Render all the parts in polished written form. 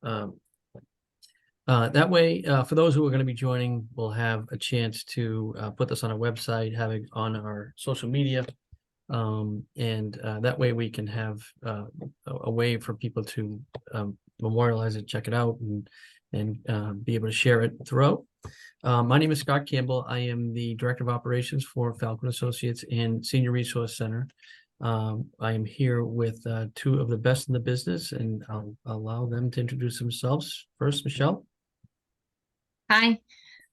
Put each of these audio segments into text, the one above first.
Um, that way, for those who are going to be joining, we'll have a chance to put this on our website, have it on our social media. And that way we can have a way for people to memorialize it, check it out, and be able to share it throughout. My name is Scott Campbell. I am the Director of Operations for Falcon Associates and Senior Resource Center. I am here with two of the best in the business, and I'll allow them to introduce themselves. First, Michelle. Hi,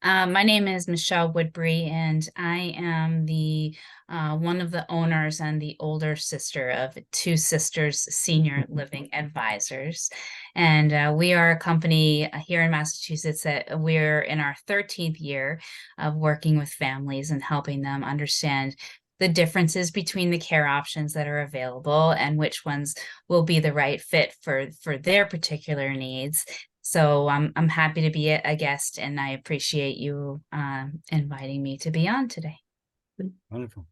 my name is Michelle Woodbury, and I am the one of the owners and the older sister of Two Sisters Senior Living Advisors. And we are a company here in Massachusetts that we're in our 13th year of working with families and helping them understand the differences between the care options that are available and which ones will be the right fit for their particular needs. So I'm happy to be a guest, and I appreciate you inviting me to be on today. Wonderful.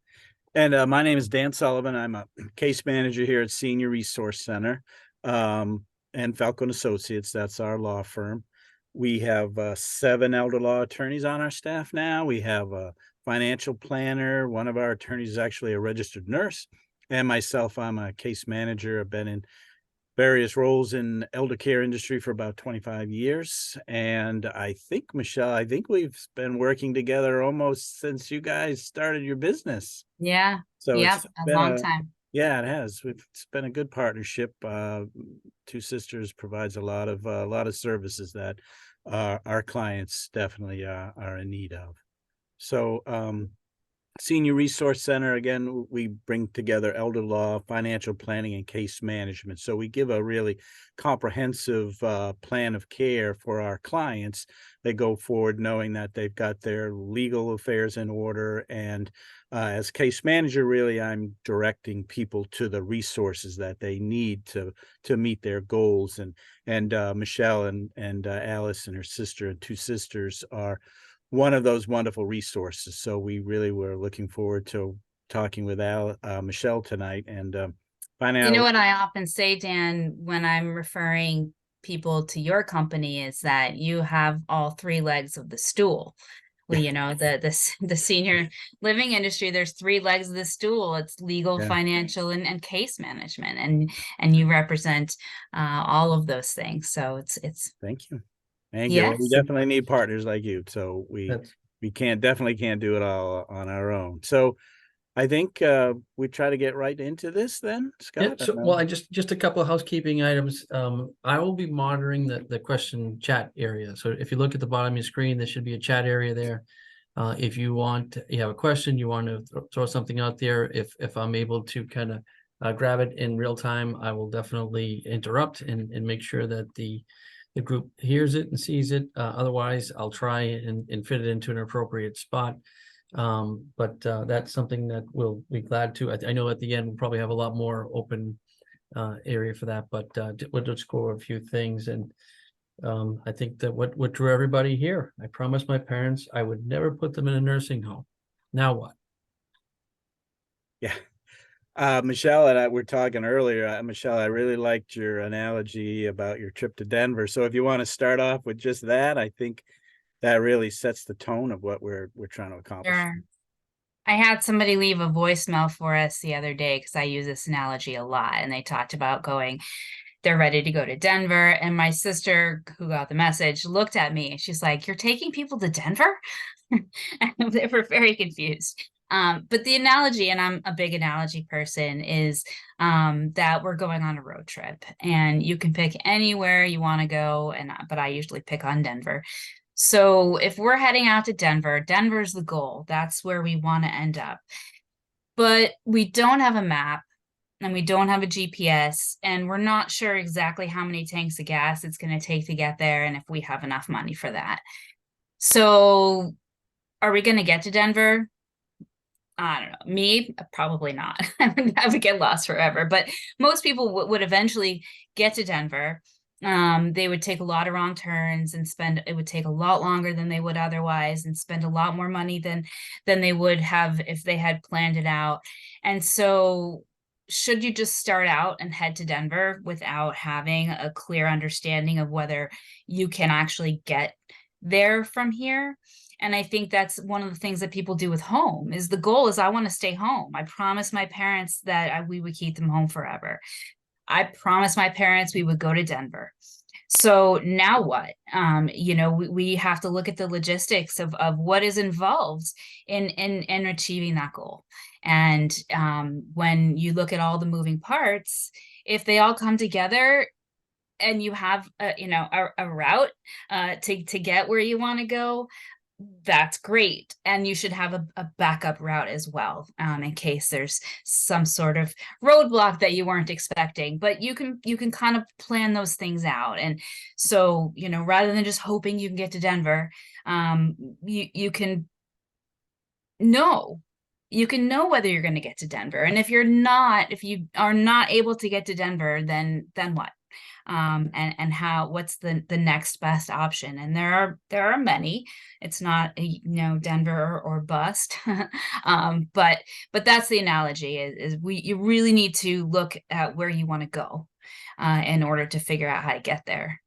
And my name is Dan Sullivan. I'm a case manager here at Senior Resource Center and Falcon Associates. That's our law firm. We have 7 elder law attorneys on our staff now. We have a financial planner. One of our attorneys is actually a registered nurse. And myself, I'm a case manager. I've been in various roles in elder care industry for about 25 years. And I think, Michelle, I think we've been working together almost since you guys started your business. Yeah. So Yep, it's a been long time. Yeah, it has. It's been a good partnership. Two Sisters provides a lot of services that our clients definitely are in need of. So Senior Resource Center, again, we bring together elder law, financial planning, and case management. So we give a really comprehensive plan of care for our clients. They go forward knowing that they've got their legal affairs in order. And as case manager, really, I'm directing people to the resources that they need to meet their goals. And Michelle and Alice and her sister and Two Sisters are one of those wonderful resources. So we really were looking forward to talking with Michelle tonight and find out. You know what I often say, Dan, when I'm referring people to your company is that you have all 3 legs of the stool. Well, you know, the senior living industry, there's 3 legs of the stool. It's legal, Yeah. financial, and case management. And you represent all of those things. So it's Thank you. Thank you. We yes. definitely need partners like you. So we definitely can't do it all on our own. So I think we try to get right into this then, Yeah, Scott. so, well, I just a couple of housekeeping items. I will be monitoring the question chat area. So if you look at the bottom of your screen, there should be a chat area there. If you have a question, you want to throw something out there, if I'm able to kind of grab it in real time, I will definitely interrupt and make sure that the group hears it and sees it. Otherwise, I'll try and fit it into an appropriate spot. But that's something that we'll be glad to. I know at the end we'll probably have a lot more open area for that, but we'll just go over a few things. And I think that what drew everybody here, I promised my parents I would never put them in a nursing home. Now what? Yeah. Michelle and I were talking earlier. Michelle, I really liked your analogy about your trip to Denver. So if you want to start off with just that, I think that really sets the tone of what we're trying to accomplish. Sure. I had somebody leave a voicemail for us the other day because I use this analogy a lot, and they talked about they're ready to go to Denver. And my sister, who got the message, looked at me and she's like, "You're taking people to Denver?" And they were very confused. But the analogy, and I'm a big analogy person, is that we're going on a road trip and you can pick anywhere you want to go. But I usually pick on Denver. So if we're heading out to Denver, Denver's the goal. That's where we want to end up. But we don't have a map and we don't have a GPS, and we're not sure exactly how many tanks of gas it's going to take to get there and if we have enough money for that. So are we going to get to Denver? I don't know. Me, probably not. I would get lost forever. But most people would eventually get to Denver. They would take a lot of wrong turns and it would take a lot longer than they would otherwise, and spend a lot more money than they would have if they had planned it out. And so should you just start out and head to Denver without having a clear understanding of whether you can actually get there from here? And I think that's one of the things that people do with home is the goal is I want to stay home. I promised my parents that we would keep them home forever. I promised my parents we would go to Denver. So now what? We have to look at the logistics of what is involved in achieving that goal. And when you look at all the moving parts, if they all come together and you have a route to get where you want to go, that's great. And you should have a backup route as well, in case there's some sort of roadblock that you weren't expecting. But you can kind of plan those things out. And so, rather than just hoping you can get to Denver, you can know whether you're going to get to Denver. And if you are not able to get to Denver, then what? And what's the next best option? And there are many. It's not Denver or bust. But that's the analogy is you really need to look at where you want to go in order to figure out how to get there.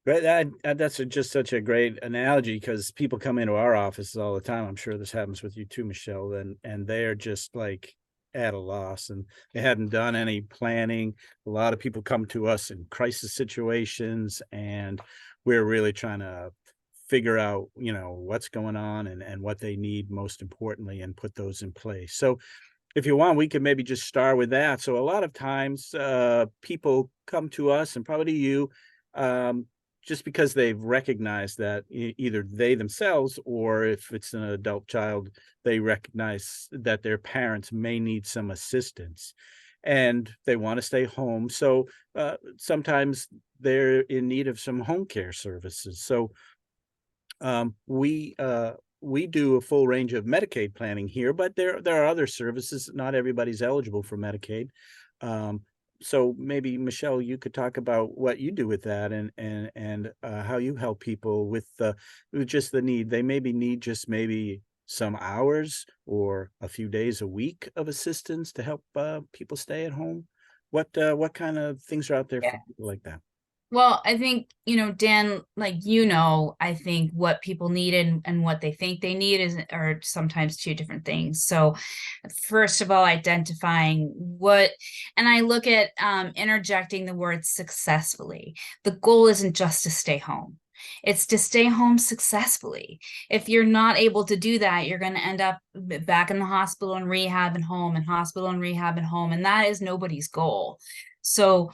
Right, that's just such a great analogy because people come into our offices all the time. I'm sure this happens with you too, Michelle, and they're just like at a loss and they hadn't done any planning. A lot of people come to us in crisis situations and we're really trying to figure out, what's going on and what they need most importantly and put those in place. So if you want, we could maybe just start with that. So a lot of times people come to us and probably to you just because they've recognized that either they themselves or if it's an adult child, they recognize that their parents may need some assistance and they want to stay home. So sometimes they're in need of some home care services. So we do a full range of Medicaid planning here, but there are other services. Not everybody's eligible for Medicaid. So maybe Michelle, you could talk about what you do with that and how you help people with just the need. They maybe need just maybe some hours or a few days a week of assistance to help people stay at home. What kind of things are out there for people like that? Well, I think, Dan, I think what people need and what they think they need are sometimes two different things. So first of all, identifying and I look at interjecting the word successfully. The goal isn't just to stay home. It's to stay home successfully. If you're not able to do that, you're going to end up back in the hospital and rehab and home and hospital and rehab and home. And that is nobody's goal. So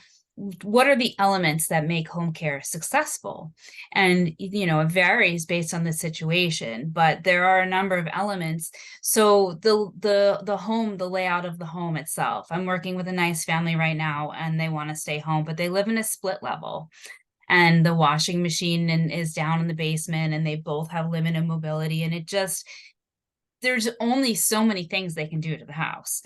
what are the elements that make home care successful? And, it varies based on the situation, but there are a number of elements. So the home, the layout of the home itself, I'm working with a nice family right now and they want to stay home, but they live in a split level. And the washing machine is down in the basement and they both have limited mobility. And there's only so many things they can do to the house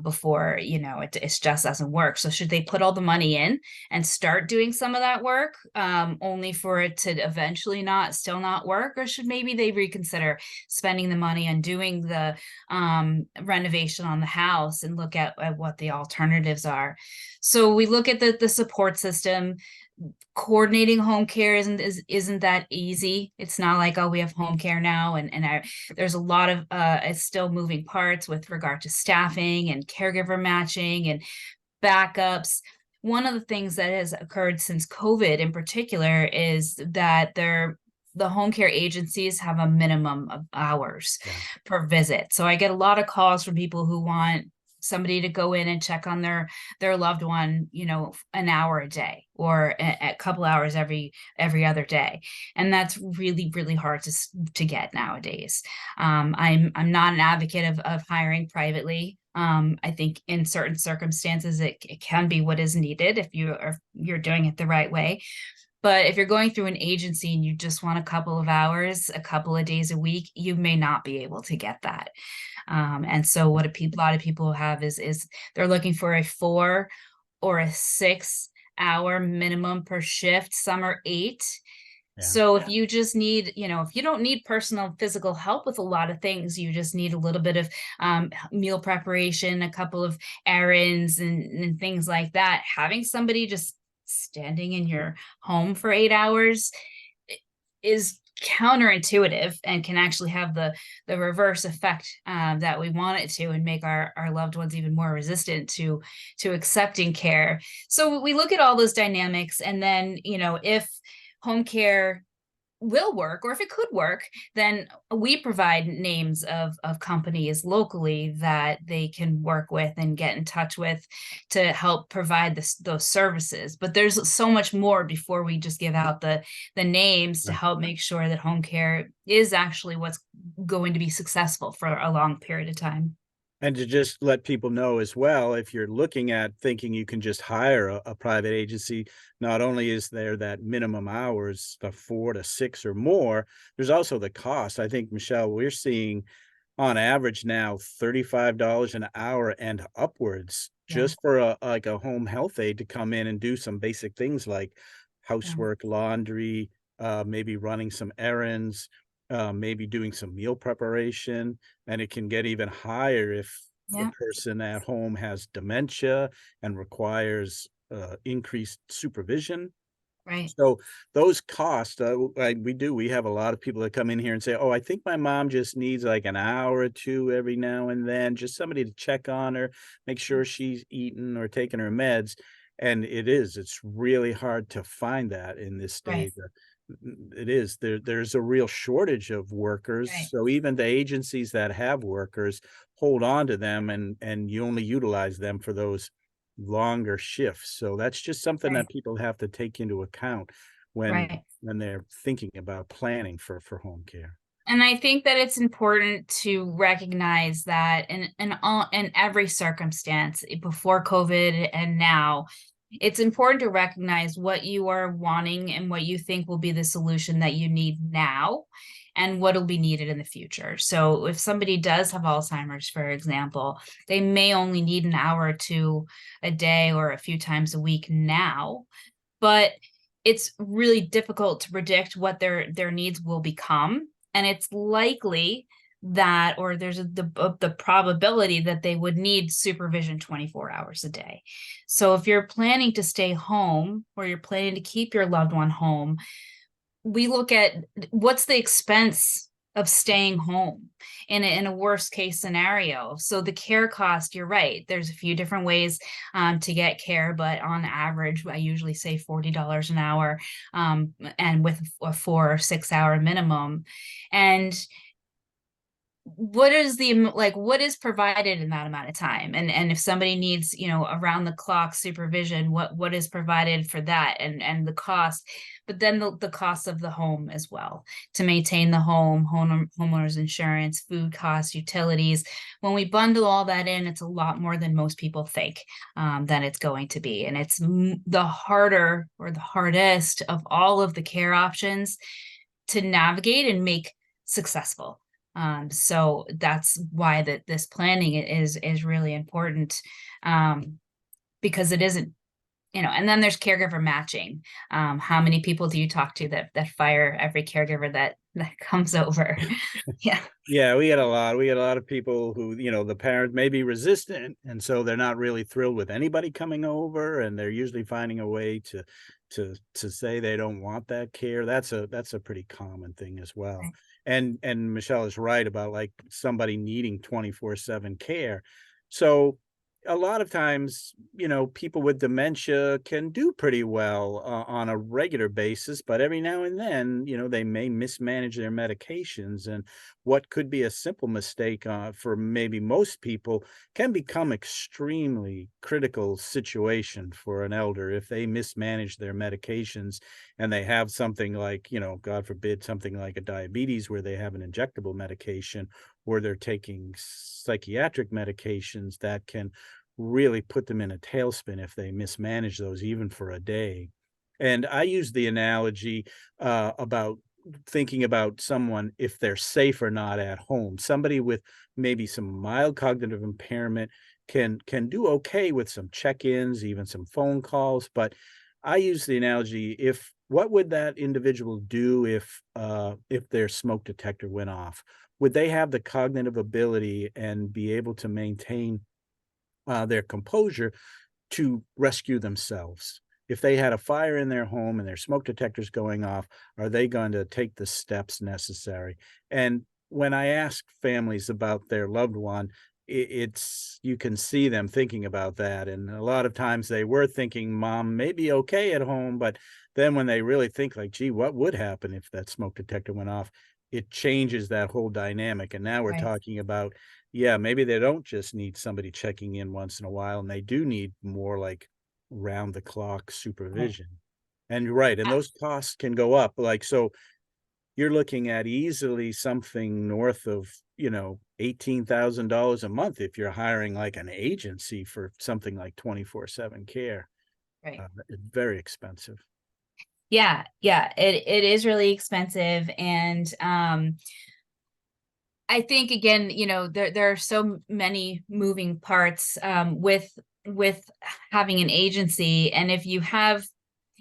before, it just doesn't work. So should they put all the money in and start doing some of that work only for it to eventually still not work? Or should maybe they reconsider spending the money on doing the renovation on the house and look at what the alternatives are? So we look at the support system. Coordinating home care isn't that easy. It's not like, oh, we have home care now and there's a lot of it's still moving parts with regard to staffing and caregiver matching and backups. One of the things that has occurred since COVID in particular is that the home care agencies have a minimum of hours per visit. So I get a lot of calls from people who want somebody to go in and check on their loved one, an hour a day or a couple hours every other day. And that's really, really hard to get nowadays. I'm not an advocate of hiring privately. I think in certain circumstances, it can be what is needed if you're doing it the right way. But if you're going through an agency and you just want a couple of hours, a couple of days a week, you may not be able to get that. And so what a lot of people have is they're looking for a 4 or a 6 hour minimum per shift. Some are 8. Yeah. So if you just need, if you don't need personal physical help with a lot of things, you just need a little bit of meal preparation, a couple of errands and things like that. Having somebody just standing in your home for 8 hours is counterintuitive and can actually have the reverse effect that we want it to, and make our loved ones even more resistant to accepting care. So we look at all those dynamics, and then if home care will work, or if it could work, then we provide names of companies locally that they can work with and get in touch with to help provide those services. But there's so much more before we just give out the names to Right. help make sure that home care is actually what's going to be successful for a long period of time. And to just let people know as well, if you're looking at thinking you can just hire a private agency, not only is there that minimum hours, the 4 to 6 or more, there's also the cost. I think, Michelle, we're seeing on average now $35 an hour and upwards Yeah. just for like a home health aide to come in and do some basic things like housework, laundry, maybe running some errands, maybe doing some meal preparation, and it can get even higher if the Yeah. person at home has dementia and requires increased supervision. Right. So those costs, we have a lot of people that come in here and say, "Oh, I think my mom just needs like an hour or two every now and then, just somebody to check on her, make sure she's eating or taking her meds." And it's really hard to find that in this day. Right. It is. There's a real shortage of workers. Right. So even the agencies that have workers hold on to them, and you only utilize them for those longer shifts. So that's just something Right. that people have to take into account when Right. they're thinking about planning for home care. And I think that it's important to recognize that in every circumstance, before COVID and now, it's important to recognize what you are wanting and what you think will be the solution that you need now, and what will be needed in the future. So if somebody does have Alzheimer's, for example, they may only need an hour or two a day or a few times a week now, but it's really difficult to predict what their needs will become, and it's likely that, or there's the probability that they would need supervision 24 hours a day. So if you're planning to stay home, or you're planning to keep your loved one home, we look at what's the expense of staying home in a worst case scenario. So the care cost, you're right, there's a few different ways to get care, but on average, I usually say $40 an hour, and with a 4 or 6 hour minimum. And what is provided in that amount of time, and if somebody needs around the clock supervision, what is provided for that, and the cost, but then the cost of the home as well, to maintain the homeowners insurance, food costs, utilities. When we bundle all that in, it's a lot more than most people think that it's going to be, and it's the harder, or the hardest of all of the care options to navigate and make successful. So that's why this planning is really important, because it isn't, and then there's caregiver matching. How many people do you talk to that fire every caregiver that comes over? Yeah. Yeah, we get a lot of people who, the parents may be resistant, and so they're not really thrilled with anybody coming over, and they're usually finding a way to say they don't want that care. That's a pretty common thing as well. Right. And Michelle is right about like somebody needing 24/7 care. So a lot of times, people with dementia can do pretty well on a regular basis, but every now and then, they may mismanage their medications, and what could be a simple mistake for maybe most people can become extremely critical situation for an elder if they mismanage their medications, and they have something like, God forbid, something like a diabetes where they have an injectable medication, or they're taking psychiatric medications that can really put them in a tailspin if they mismanage those even for a day. And I use the analogy about thinking about someone if they're safe or not at home. Somebody with maybe some mild cognitive impairment can do okay with some check-ins, even some phone calls, but I use the analogy, what would that individual do if their smoke detector went off? Would they have the cognitive ability and be able to maintain their composure to rescue themselves? If they had a fire in their home and their smoke detector's going off, are they going to take the steps necessary? And when I ask families about their loved one, it's you can see them thinking about that. And a lot of times they were thinking mom may be okay at home, but then when they really think like, gee, what would happen if that smoke detector went off? It changes that whole dynamic. And now we're Right. talking about, yeah, maybe they don't just need somebody checking in once in a while, and they do need more like round the clock Right. supervision. And you're right, and Uh, those costs can go up, like, so you're looking at easily something north of, $18,000 a month if you're hiring like an agency for something like 24/7 care. Right. It's very expensive. Yeah, yeah, it is really expensive, and I think again, there are so many moving parts with having an agency, and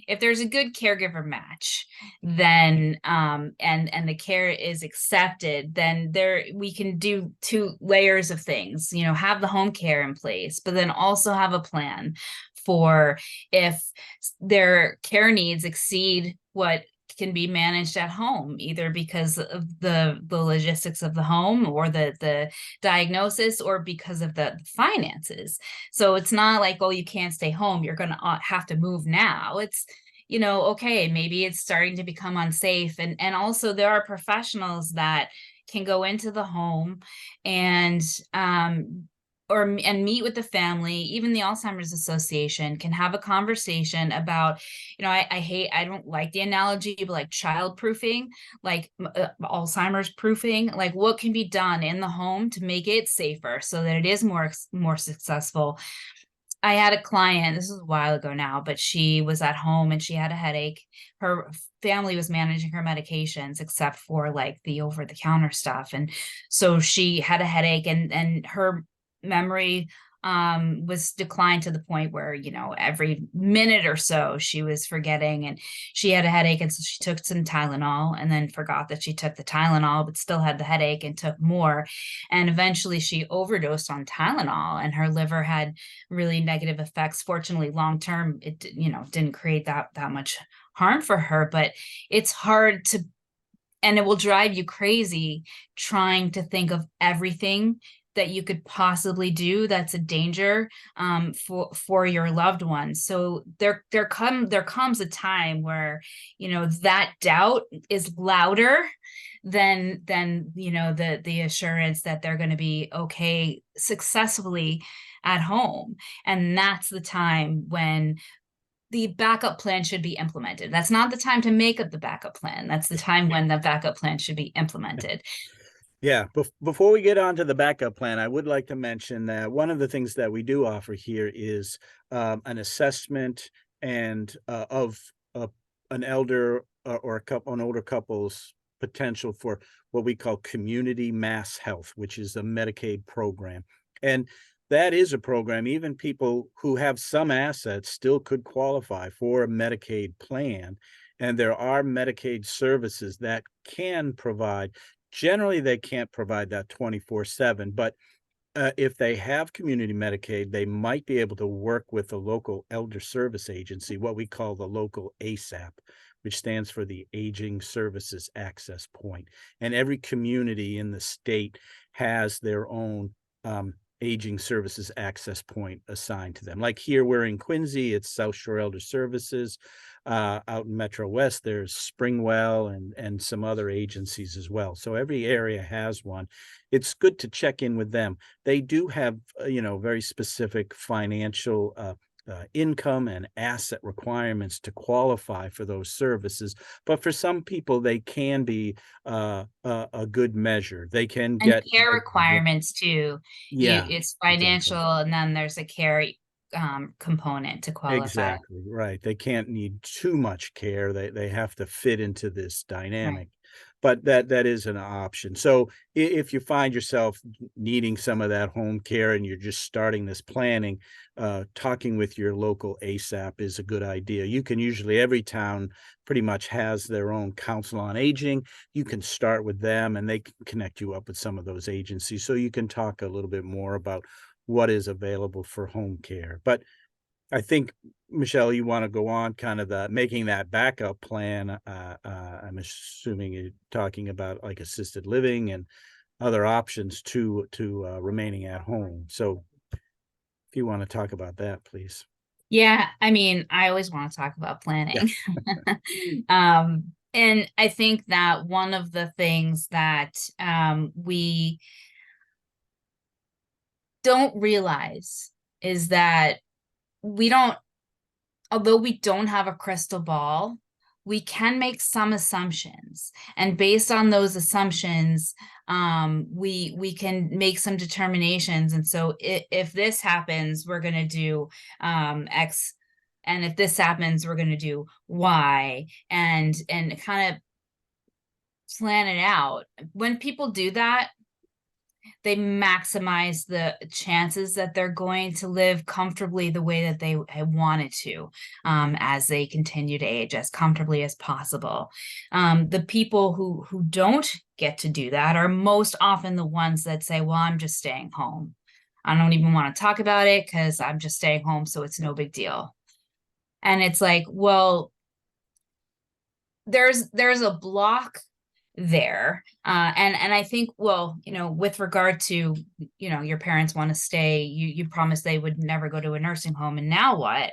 if there's a good caregiver match, then and the care is accepted, then there we can do two layers of things, have the home care in place, but then also have a plan for if their care needs exceed what can be managed at home, either because of the logistics of the home or the diagnosis, or because of the finances. So it's not like, oh, you can't stay home, you're going to have to move now. It's, okay, maybe it's starting to become unsafe. And also there are professionals that can go into the home and and meet with the family. Even the Alzheimer's Association can have a conversation about, I don't like the analogy, but like child proofing, like Alzheimer's proofing, like what can be done in the home to make it safer so that it is more successful. I had a client, this was a while ago now, but she was at home and she had a headache. Her family was managing her medications except for like the over the counter stuff. And so she had a headache, and her memory was declined to the point where, every minute or so she was forgetting, and she had a headache, and so she took some Tylenol and then forgot that she took the Tylenol but still had the headache and took more, and eventually she overdosed on Tylenol and her liver had really negative effects. Fortunately, long term, it didn't create that much harm for her, but it's hard to, and it will drive you crazy trying to think of everything that you could possibly do that's a danger for your loved ones. So there comes a time where that doubt is louder than the assurance that they're going to be okay successfully at home. And that's the time when the backup plan should be implemented. That's not the time to make up the backup plan. That's the time when the backup plan should be implemented. Yeah, before we get on to the backup plan, I would like to mention that one of the things that we do offer here is an assessment and of an elder or an older couple's potential for what we call community mass health, which is a Medicaid program. And that is a program, even people who have some assets still could qualify for a Medicaid plan. And there are Medicaid services that can provide. Generally, they can't provide that 24/7, but if they have community Medicaid, they might be able to work with the local elder service agency, what we call the local ASAP, which stands for the Aging Services Access Point. And every community in the state has their own Aging Services Access Point assigned to them. Like here, we're in Quincy, it's South Shore Elder Services. Out in Metro West, there's Springwell and some other agencies as well. So every area has one. It's good to check in with them. They do have, very specific financial income and asset requirements to qualify for those services. But for some people, they can be a good measure. They can And get, care requirements too. yeah, It's exactly. financial, and then there's a care component to qualify. Exactly, right. They can't need too much care. They have to fit into this Right. dynamic. but that is an option. So if you find yourself needing some of that home care and you're just starting this planning, talking with your local ASAP is a good idea. You can usually, every town pretty much has their own council on aging. You can start with them and they can connect you up with some of those agencies. So you can talk a little bit more about what is available for home care. But I think, Michelle, you want to go on kind of making that backup plan. I'm assuming you're talking about like assisted living and other options to remaining at home. So if you want to talk about that, please. Yeah, I mean, I always want to talk about planning. And I think that one of the things that we don't realize is that although we don't have a crystal ball, we can make some assumptions. And based on those assumptions, we can make some determinations. And so if this happens, we're going to do X. And if this happens, we're going to do Y, and kind of plan it out. When people do that, they maximize the chances that they're going to live comfortably the way that they wanted to, as they continue to age as comfortably as possible. The people who don't get to do that are most often the ones that say, well, I'm just staying home. I don't even want to talk about it because I'm just staying home, so it's no big deal. And it's like, well, there's a block there. And I think, well, with regard to, your parents want to stay, you promised they would never go to a nursing home. And now what?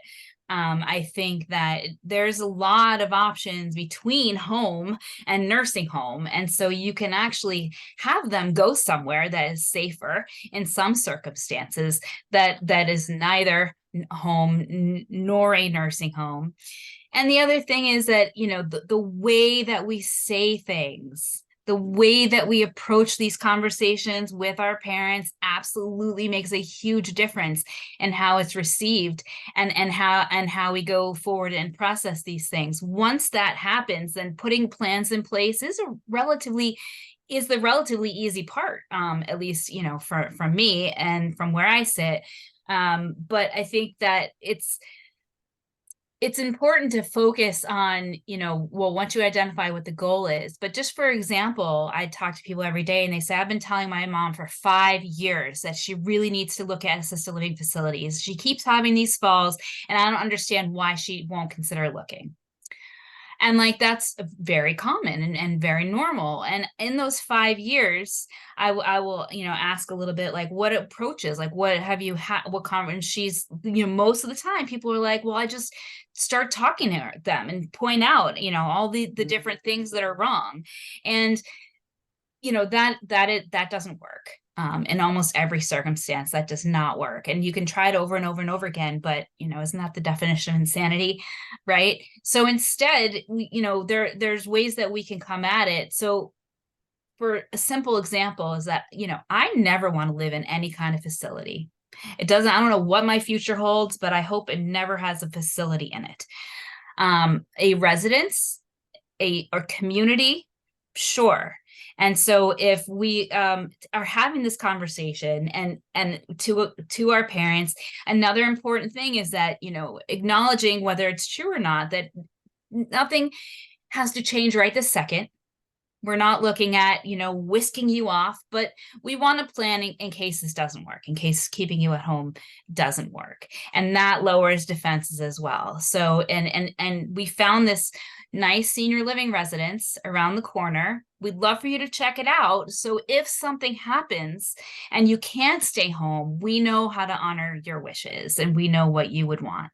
I think that there's a lot of options between home and nursing home. And so you can actually have them go somewhere that is safer in some circumstances, that is neither home nor a nursing home. And the other thing is that, the way that we say things, the way that we approach these conversations with our parents absolutely makes a huge difference in how it's received and how we go forward and process these things. Once that happens, then putting plans in place is the relatively easy part, at least, from me and from where I sit. But I think that it's important to focus on, well, once you identify what the goal is. But just for example, I talk to people every day and they say, I've been telling my mom for 5 years that she really needs to look at assisted living facilities. She keeps having these falls and I don't understand why she won't consider looking. And like, that's very common and very normal. And in those 5 years, I will, ask a little bit, like, what approaches, like, what have you had, what conference? She's, most of the time people are like, well, I just start talking to them and point out, all the different things that are wrong. And, that doesn't work. In almost every circumstance, that does not work. And you can try it over and over and over again, but, isn't that the definition of insanity, right? So instead, there's ways that we can come at it. So for a simple example is that, I never want to live in any kind of facility. I don't know what my future holds, but I hope it never has a facility in it. A residence, or community, sure. And so if we are having this conversation and to our parents, another important thing is that, acknowledging whether it's true or not, that nothing has to change right this second. We're not looking at, whisking you off, but we want to plan in case this doesn't work, in case keeping you at home doesn't work. And that lowers defenses as well. So, and we found this nice senior living residence around the corner. We'd love for you to check it out. So if something happens and you can't stay home, we know how to honor your wishes and we know what you would want.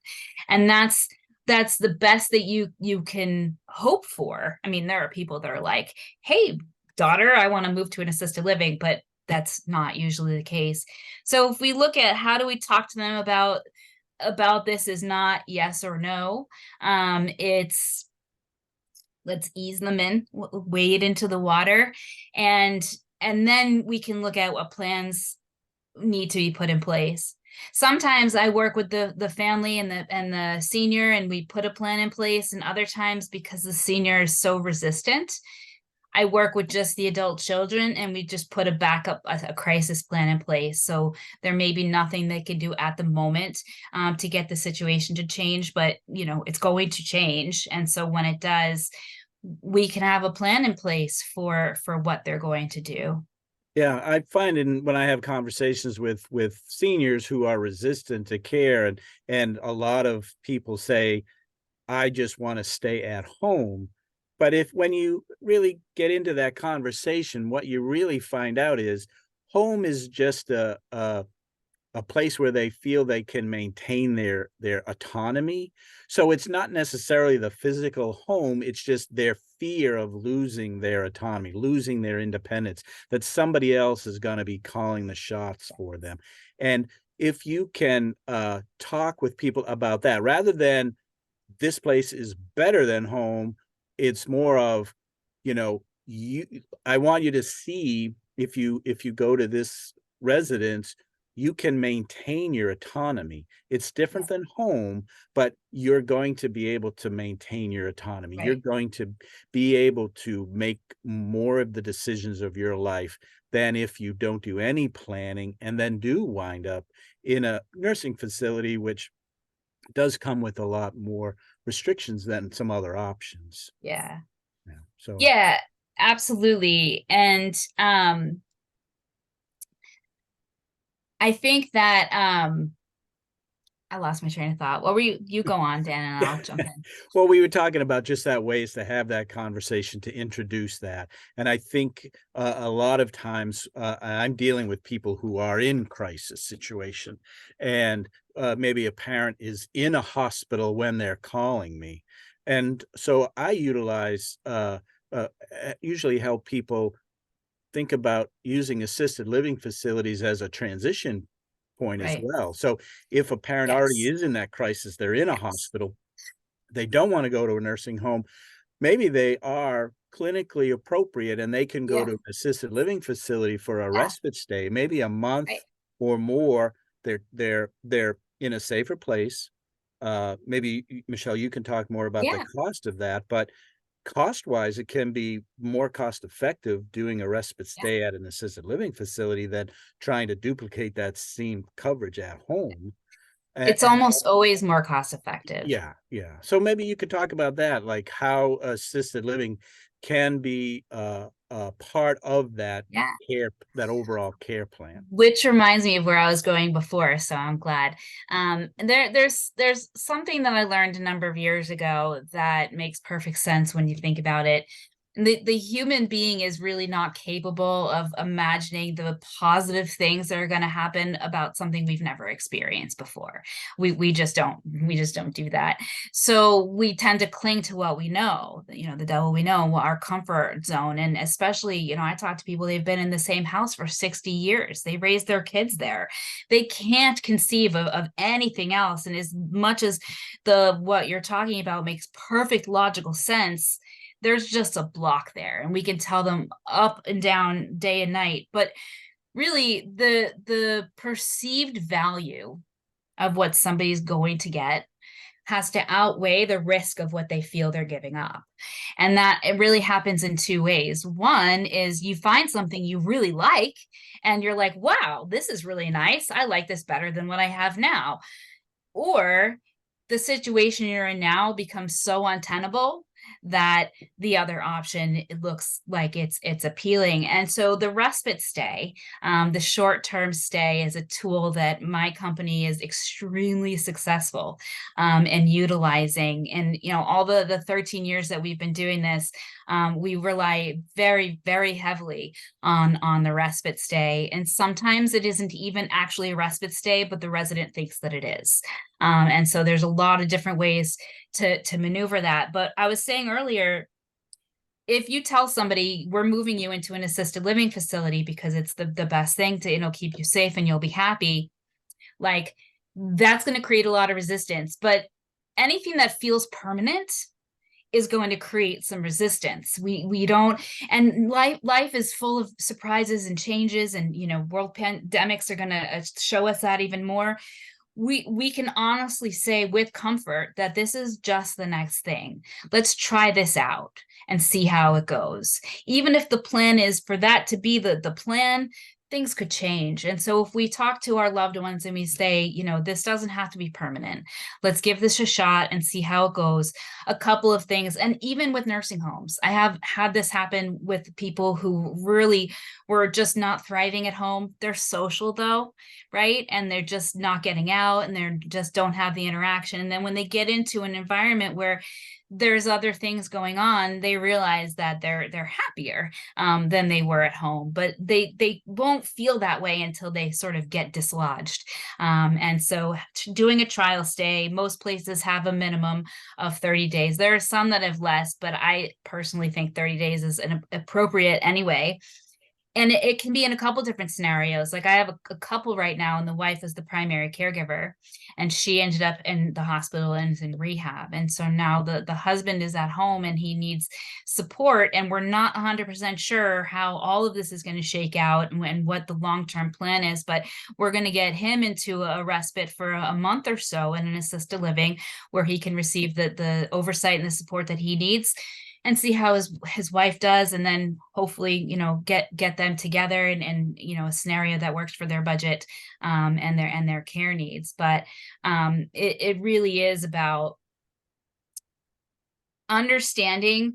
And that's the best that you can hope for. I mean, there are people that are like, hey, daughter, I want to move to an assisted living, but that's not usually the case. So if we look at how do we talk to them about this, is not yes or no. It's let's ease them in, wade into the water, and then we can look at what plans need to be put in place. Sometimes I work with the family and the senior, and we put a plan in place. And other times, because the senior is so resistant, I work with just the adult children, and we just put a crisis plan in place. So there may be nothing they can do at the moment to get the situation to change, but it's going to change. And so when it does, we can have a plan in place for what they're going to do. Yeah, I find when I have conversations with seniors who are resistant to care, and a lot of people say, I just want to stay at home. But when you really get into that conversation, what you really find out is home is just a place where they feel they can maintain their autonomy. So it's not necessarily the physical home, it's just their fear of losing their autonomy, losing their independence, that somebody else is going to be calling the shots for them. And if you can talk with people about that, rather than this place is better than home, it's more of, I want you to see, if you go to this residence, you can maintain your autonomy. It's different than home, but you're going to be able to maintain your autonomy. You're Right. going to be able to make more of the decisions of your life than if you don't do any planning and then do wind up in a nursing facility, which does come with a lot more restrictions than some other options. Yeah. Yeah. So Yeah, absolutely. And I think that I lost my train of thought. What were you go on, Dan, and I'll jump in. well, we were talking about just that ways to have that conversation, to introduce that. And I think a lot of times I'm dealing with people who are in crisis situation, and maybe a parent is in a hospital when they're calling me. And so I utilize usually help people think about using assisted living facilities as a transition point as Right. well. So if a parent already Yes. is in that crisis, they're in a Yes. hospital, they don't want to go to a nursing home, maybe they are clinically appropriate and they can go Yeah. to an assisted living facility for a Yeah. respite stay, maybe a month Right. or more. They're in a safer place. Maybe Michelle, you can talk more about the Yeah. cost of that, but cost wise, it can be more cost effective doing a respite Yeah. stay at an assisted living facility than trying to duplicate that same coverage at home. It's And almost always more cost effective. yeah, yeah. So maybe you could talk about that, like how assisted living can be a part of that Yeah. care, that overall care plan. Which reminds me of where I was going before, so I'm glad. There's something that I learned a number of years ago that makes perfect sense when you think about it. The human being is really not capable of imagining the positive things that are going to happen about something we've never experienced before. We just don't do that. So we tend to cling to what we know, the devil we know, our comfort zone. And especially, I talk to people, they've been in the same house for 60 years. They raised their kids there. They can't conceive of anything else. And as much as what you're talking about makes perfect logical sense, there's just a block there, and we can tell them up and down, day and night. But really, the perceived value of what somebody's going to get has to outweigh the risk of what they feel they're giving up. And that it really happens in two ways. One is you find something you really like, and you're like, wow, this is really nice. I like this better than what I have now. Or the situation you're in now becomes so untenable that the other option, it looks like it's appealing. And so the respite stay, the short-term stay, is a tool that my company is extremely successful in utilizing. And all the 13 years that we've been doing this, we rely very, very heavily on the respite stay. And sometimes it isn't even actually a respite stay, but the resident thinks that it is. And so there's a lot of different ways to maneuver that. But I was saying earlier, if you tell somebody we're moving you into an assisted living facility because it's the best thing to keep you safe and you'll be happy, like, that's going to create a lot of resistance. But anything that feels permanent is going to create some resistance. We don't, and life is full of surprises and changes, and world pandemics are going to show us that even more. we can honestly say with comfort that this is just the next thing. Let's try this out and see how it goes. Even if the plan is for that to be the plan, things could change. And so if we talk to our loved ones and we say, you know, this doesn't have to be permanent. Let's give this a shot and see how it goes. A couple of things. And even with nursing homes, I have had this happen with people who really were just not thriving at home. They're social though, right? And they're just not getting out and they're just don't have the interaction. And then when they get into an environment where there's other things going on, they realize that they're happier than they were at home, but they won't feel that way until they sort of get dislodged. And so doing a trial stay, most places have a minimum of 30 days. There are some that have less, but I personally think 30 days is an appropriate anyway. And it can be in a couple different scenarios. Like I have a couple right now, and the wife is the primary caregiver, and she ended up in the hospital and is in rehab. And so now the husband is at home and he needs support. And we're not 100% sure how all of this is going to shake out and what the long-term plan is. But we're going to get him into a respite for a month or so in an assisted living where he can receive the oversight and the support that he needs, and see how his wife does, and then hopefully, you know, get them together and you know, a scenario that works for their budget and their care needs. But it really is about understanding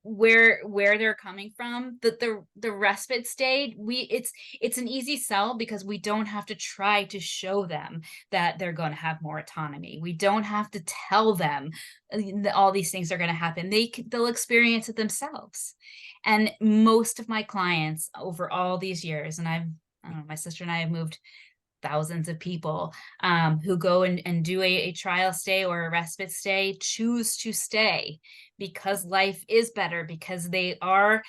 where they're coming from. That the respite stay, it's an easy sell because we don't have to try to show them that they're going to have more autonomy. We don't have to tell them that all these things are going to happen. They'll experience it themselves. And most of my clients over all these years, and I don't know, my sister and I have moved thousands of people who go and do a trial stay or a respite stay, choose to stay because life is better, because they are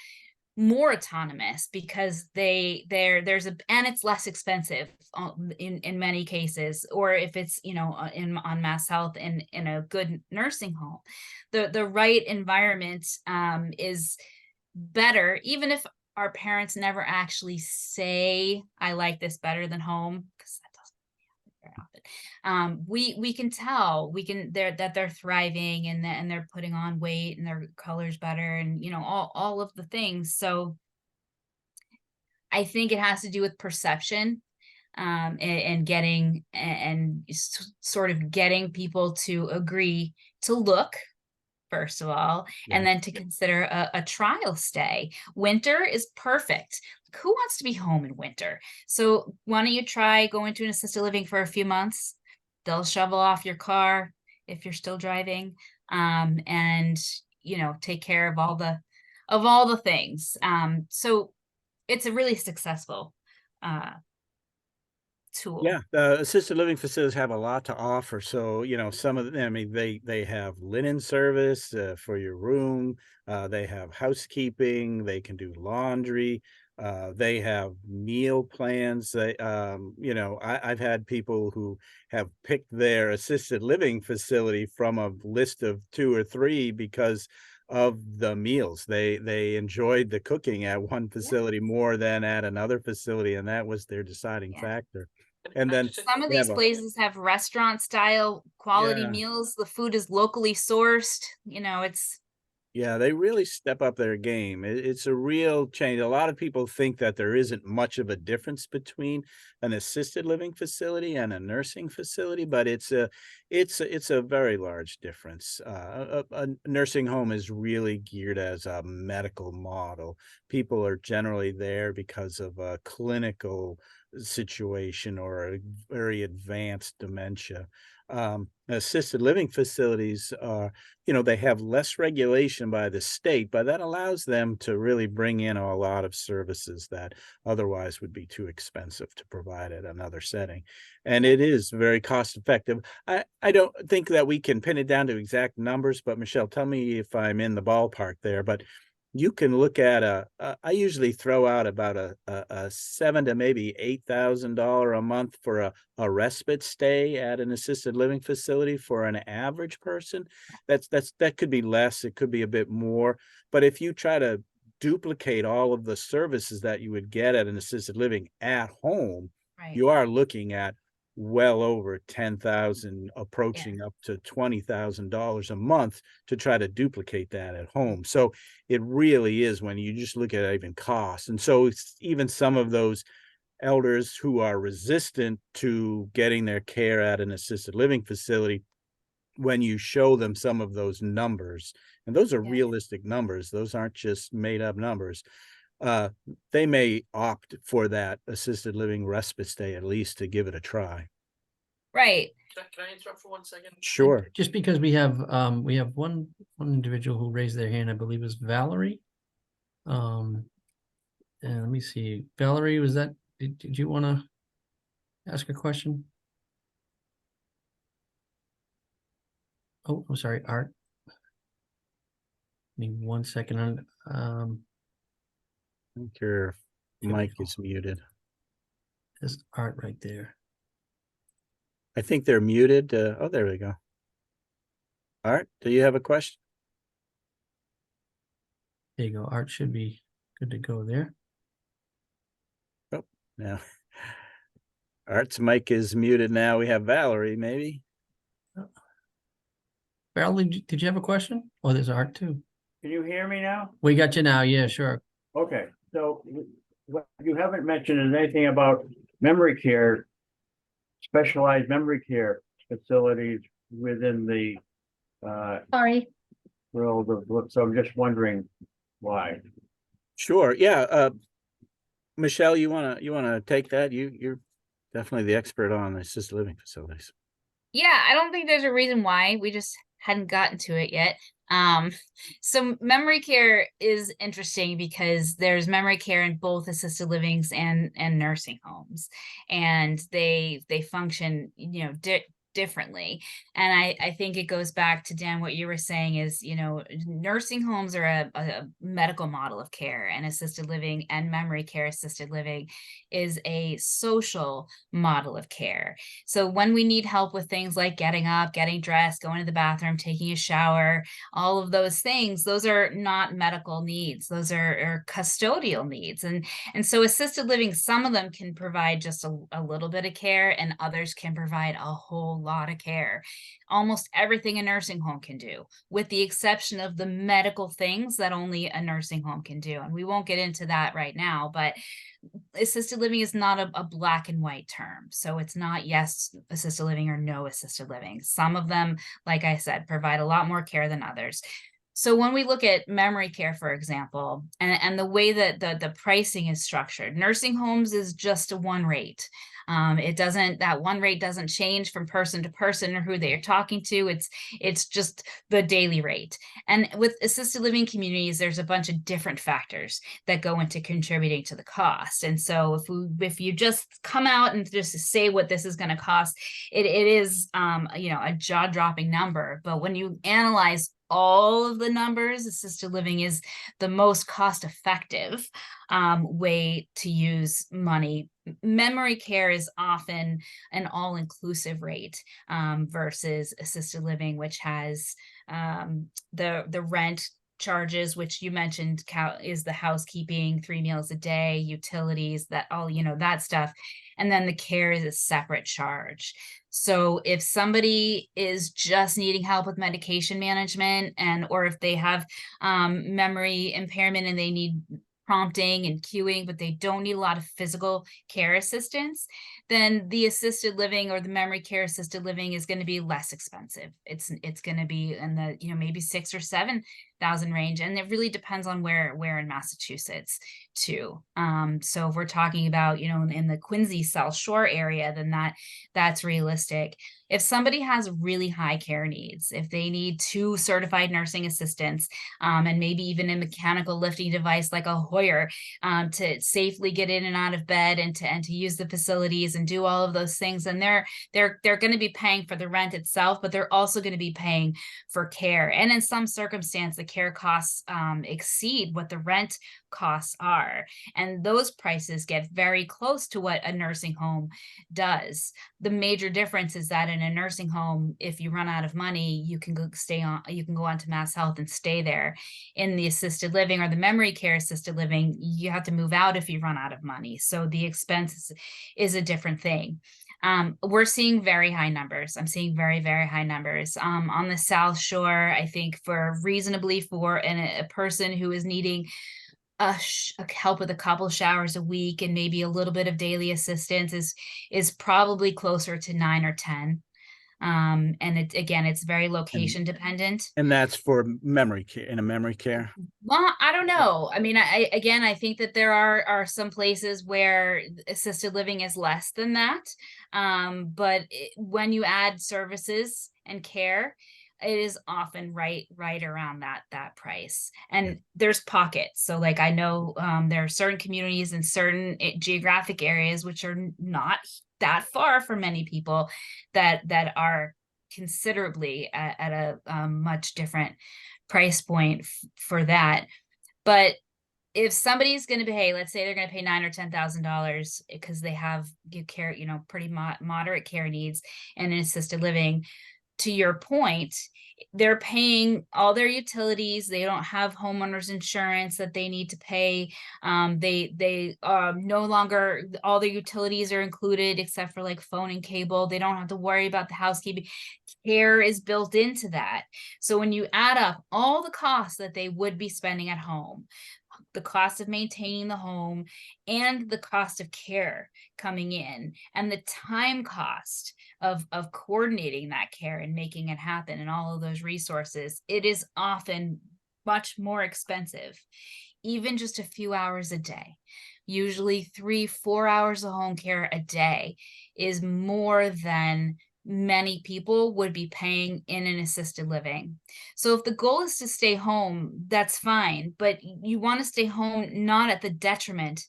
more autonomous, because there's and it's less expensive in many cases, or if it's, you know, on Mass Health in a good nursing home, the right environment is better, even if our parents never actually say, I like this better than home, because that doesn't happen very often. We can tell, that they're thriving and they're putting on weight and their color's better, and you know, all of the things. So I think it has to do with perception, and getting and sort of getting people to agree to look first of all, Yeah. and then to consider a trial stay. Winter is perfect. Who wants to be home in winter? So why don't you try going to an assisted living for a few months? They'll shovel off your car if you're still driving, and you know, take care of all the things. So it's a really successful tool. Yeah, the assisted living facilities have a lot to offer. So, you know, some of them, I mean, they have linen service for your room. They have housekeeping. They can do laundry. They have meal plans. You know, I've had people who have picked their assisted living facility from a list of 2 or 3 because of the meals. They enjoyed the cooking at one facility more than at another facility, and that was their deciding Yeah. factor. And then Some of they these have a places have restaurant style quality yeah, meals. The food is locally sourced. You know, it's yeah, they really step up their game. It's a real change. A lot of people think that there isn't much of a difference between an assisted living facility and a nursing facility, but it's a very large difference. A nursing home is really geared as a medical model. People are generally there because of a clinical situation or a very advanced dementia. Assisted living facilities are, you know, they have less regulation by the state, but that allows them to really bring in a lot of services that otherwise would be too expensive to provide at another setting. And it is very cost effective. I don't think that we can pin it down to exact numbers, but Michelle, tell me if I'm in the ballpark there. But you can look at I usually throw out about a 7 to maybe $8,000 a month for a respite stay at an assisted living facility for an average person. That could be less, it could be a bit more. But if you try to duplicate all of the services that you would get at an assisted living at home, right. you are looking at well over 10,000, approaching up to $20,000 a month to try to duplicate that at home. So it really is, when you just look at even costs. And so it's even some of those elders who are resistant to getting their care at an assisted living facility, when you show them some of those numbers, and those are Yeah. realistic numbers, those aren't just made up numbers, they may opt for that assisted living respite stay, at least to give it a try. Right. Can I interrupt for 1 second? Sure. Just because we have one individual who raised their hand, I believe is Valerie. And let me see, Valerie, was that, did you want to ask a question? Oh, I'm sorry, Art. Give me 1 second. I think your Here we mic go. is muted. There's Art right there. I think they're muted. Oh, there we go. Art, do you have a question? There you go. Art should be good to go there. No. Art's mic is muted now. We have Valerie, maybe. Valerie, did you have a question? Oh, there's Art too. Can you hear me now? We got you now. Yeah, sure. Okay, so what you haven't mentioned is anything about memory care, specialized memory care facilities within the Sorry. world of, so I'm just wondering why. Sure. Yeah. Michelle, you wanna take that? You're definitely the expert on assisted living facilities. Yeah, I don't think there's a reason why. We just hadn't gotten to it yet. So memory care is interesting because there's memory care in both assisted livings and nursing homes, and they function, differently. And I think it goes back to, Dan, what you were saying is, nursing homes are a medical model of care, and assisted living and memory care assisted living is a social model of care. So when we need help with things like getting up, getting dressed, going to the bathroom, taking a shower, all of those things, those are not medical needs. Those are custodial needs. And so assisted living, some of them can provide just a little bit of care, and others can provide a whole lot of care. Almost everything a nursing home can do, with the exception of the medical things that only a nursing home can do. And we won't get into that right now, but assisted living is not a black and white term. So it's not yes assisted living or no assisted living. Some of them, like I said, provide a lot more care than others. So when we look at memory care, for example, and the way that the pricing is structured, nursing homes is just a one rate. That one rate doesn't change from person to person or who they are talking to. It's just the daily rate. And with assisted living communities, there's a bunch of different factors that go into contributing to the cost. And so if you just come out and just say what this is going to cost, it is a jaw-dropping number. But when you analyze all of the numbers, assisted living is the most cost-effective way to use money. Memory care is often an all-inclusive rate versus assisted living, which has the rent charges, which you mentioned is the housekeeping, 3 meals a day, utilities, that all, that stuff. And then the care is a separate charge. So if somebody is just needing help with medication management, or if they have memory impairment and they need prompting and cueing, but they don't need a lot of physical care assistance, then the assisted living or the memory care assisted living is going to be less expensive. It's going to be in the maybe 6,000 or 7,000 range, and it really depends on where in Massachusetts too. So if we're talking about in the Quincy South Shore area, then that's realistic. If somebody has really high care needs, if they need 2 certified nursing assistants, and maybe even a mechanical lifting device like a Hoyer, to safely get in and out of bed and to use the facilities and do all of those things, and they're going to be paying for the rent itself, but they're also going to be paying for care. And in some circumstance, the care costs exceed what the rent costs are, and those prices get very close to what a nursing home does. The major difference is that in a nursing home, if you run out of money, you can go on to Mass Health and stay there. In the assisted living or the memory care assisted living, you have to move out if you run out of money. So the expense is a different thing. We're seeing very high numbers. I'm seeing very, very high numbers. On the South Shore, I think for a person who is needing a help with a couple showers a week and maybe a little bit of daily assistance is probably closer to 9 or 10. And it's very location dependent. And that's for memory care, in a memory care. Well, I don't know. I mean, I think that there are some places where assisted living is less than that. But when you add services and care, it is often right around that price. And there's pockets. So like I know there are certain communities in certain geographic areas which are not that far for many people that are considerably at a much different price point for that. But if somebody's going to pay, let's say they're going to pay $9,000 or $10,000 because they have care, pretty moderate care needs and an assisted living, to your point, they're paying all their utilities. They don't have homeowners insurance that they need to pay. They no longer, all their utilities are included except for like phone and cable. They don't have to worry about the housekeeping. Care is built into that. So when you add up all the costs that they would be spending at home, the cost of maintaining the home and the cost of care coming in and the time cost of coordinating that care and making it happen and all of those resources, it is often much more expensive, even just a few hours a day. Usually 3-4 hours of home care a day is more than many people would be paying in an assisted living. So if the goal is to stay home, that's fine, but you want to stay home not at the detriment.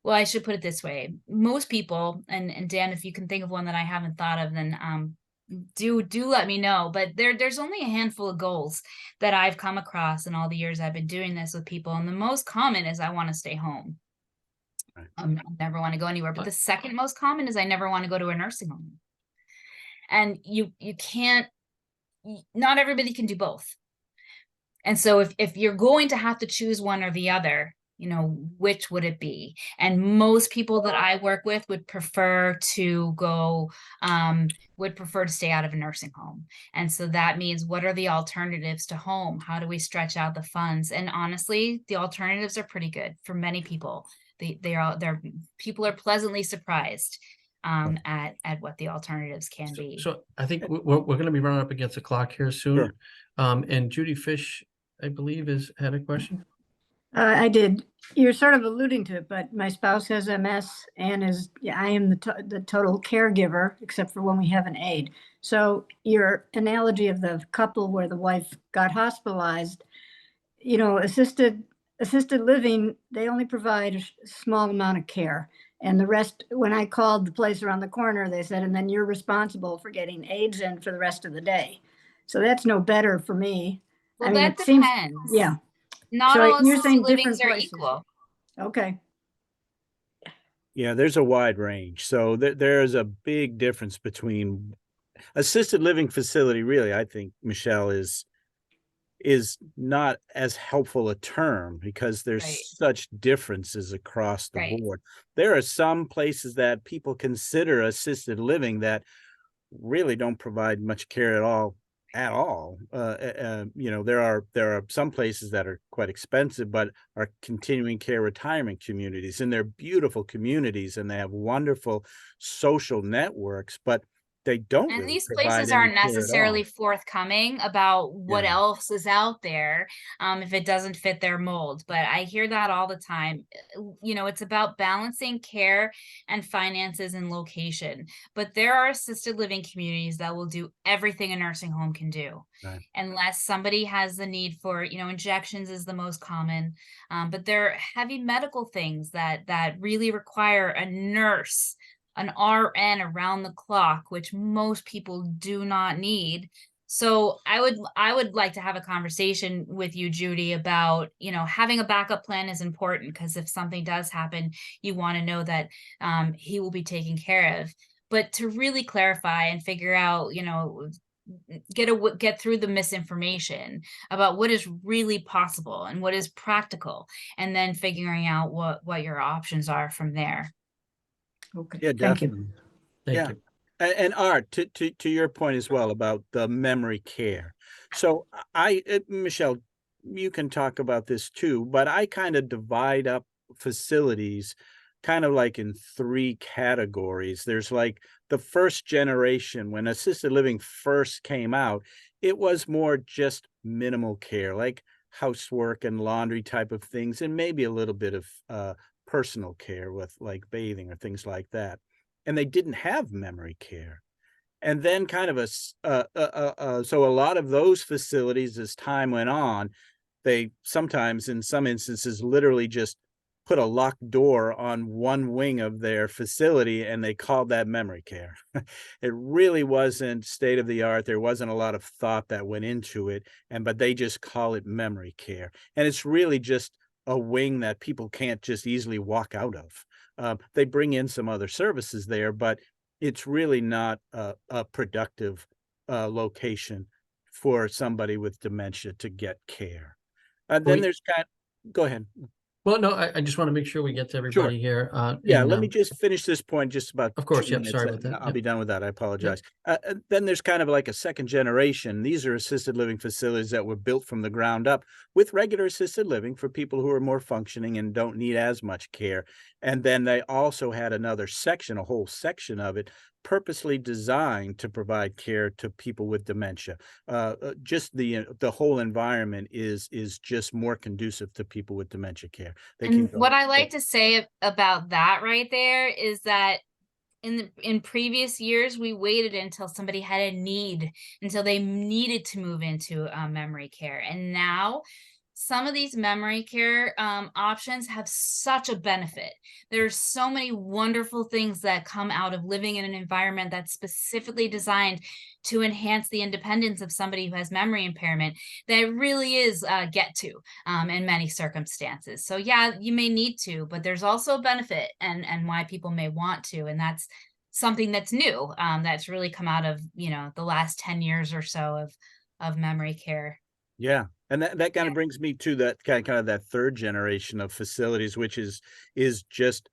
Well, I should put it this way. Most people, and Dan, if you can think of one that I haven't thought of, then do let me know. But there's only a handful of goals that I've come across in all the years I've been doing this with people. And the most common is I want to stay home. Right. I never want to go anywhere. But the second most common is I never want to go to a nursing home. And you can't, not everybody can do both. And so if you're going to have to choose one or the other, which would it be? And most people that I work with would prefer to go, would prefer to stay out of a nursing home. And so that means, what are the alternatives to home? How do we stretch out the funds? And honestly, the alternatives are pretty good for many people. People are pleasantly surprised at what the alternatives can be. So I think we're going to be running up against the clock here soon. Sure. And Judy Fish, I believe, had a question. I did. You're sort of alluding to it, but my spouse has MS and I am the total caregiver, except for when we have an aide. So your analogy of the couple where the wife got hospitalized, assisted living, they only provide a small amount of care. And the rest, when I called the place around the corner, they said, and then you're responsible for getting aides in for the rest of the day. So that's no better for me. Well, I mean, that it seems, depends. yeah. Not So all you're assisted saying livings different are places. equal. Okay. Yeah, there's a wide range. So there's a big difference between assisted living facility. Really, I think, Michelle, is not as helpful a term because there's Right. such differences across the Right. board. There are some places that people consider assisted living that really don't provide much care at all. There are some places that are quite expensive, but are continuing care retirement communities, and they're beautiful communities, and they have wonderful social networks, but they don't And really these provide places any aren't care at all. necessarily forthcoming about what Yeah. else is out there, if it doesn't fit their mold. But I hear that all the time. It's about balancing care and finances and location. But there are assisted living communities that will do everything a nursing home can do. Right. Unless somebody has the need for, injections is the most common. But there are heavy medical things that really require a nurse, an RN around the clock, which most people do not need. So I would like to have a conversation with you, Judy, about, having a backup plan is important, because if something does happen, you want to know that he will be taken care of. But to really clarify and figure out, get through the misinformation about what is really possible and what is practical, and then figuring out what your options are from there. Okay. Yeah, Thank you. definitely. Thank Yeah. you. And Art, to your point as well about the memory care. So Michelle, you can talk about this too, but I kind of divide up facilities kind of like in three categories. There's like the first generation, when assisted living first came out, it was more just minimal care, like housework and laundry type of things, and maybe a little bit of personal care with like bathing or things like that. And they didn't have memory care. And then kind of so a lot of those facilities, as time went on, they sometimes, in some instances, literally just put a locked door on one wing of their facility, and they called that memory care. It really wasn't state of the art. There wasn't a lot of thought that went into it, but they just call it memory care. And it's really just a wing that people can't just easily walk out of. They bring in some other services there, but it's really not a productive location for somebody with dementia to get care. Then We- there's go ahead. Well, no, I just want to make sure we get to everybody here. Yeah, and, let me just finish this point, just about Of course, 2 yep, minutes, sorry about and that, I'll yep. be done with that. I apologize. Then there's kind of like a second generation. These are assisted living facilities that were built from the ground up with regular assisted living for people who are more functioning and don't need as much care. And then they also had another section, a whole section of it, purposely designed to provide care to people with dementia. Just the whole environment is just more conducive to people with dementia care. They can And go. what I like to say about that right there is that in previous years, we waited until somebody had a need, until they needed to move into memory care. And now some of these memory care options have such a benefit. There's so many wonderful things that come out of living in an environment that's specifically designed to enhance the independence of somebody who has memory impairment that it really is get to in many circumstances. So yeah, you may need to, but there's also a benefit and why people may want to, and that's something that's new that's really come out of the last 10 years or so of memory care. Yeah. And that kind Yeah. of brings me to that kind of that third generation of facilities, which is just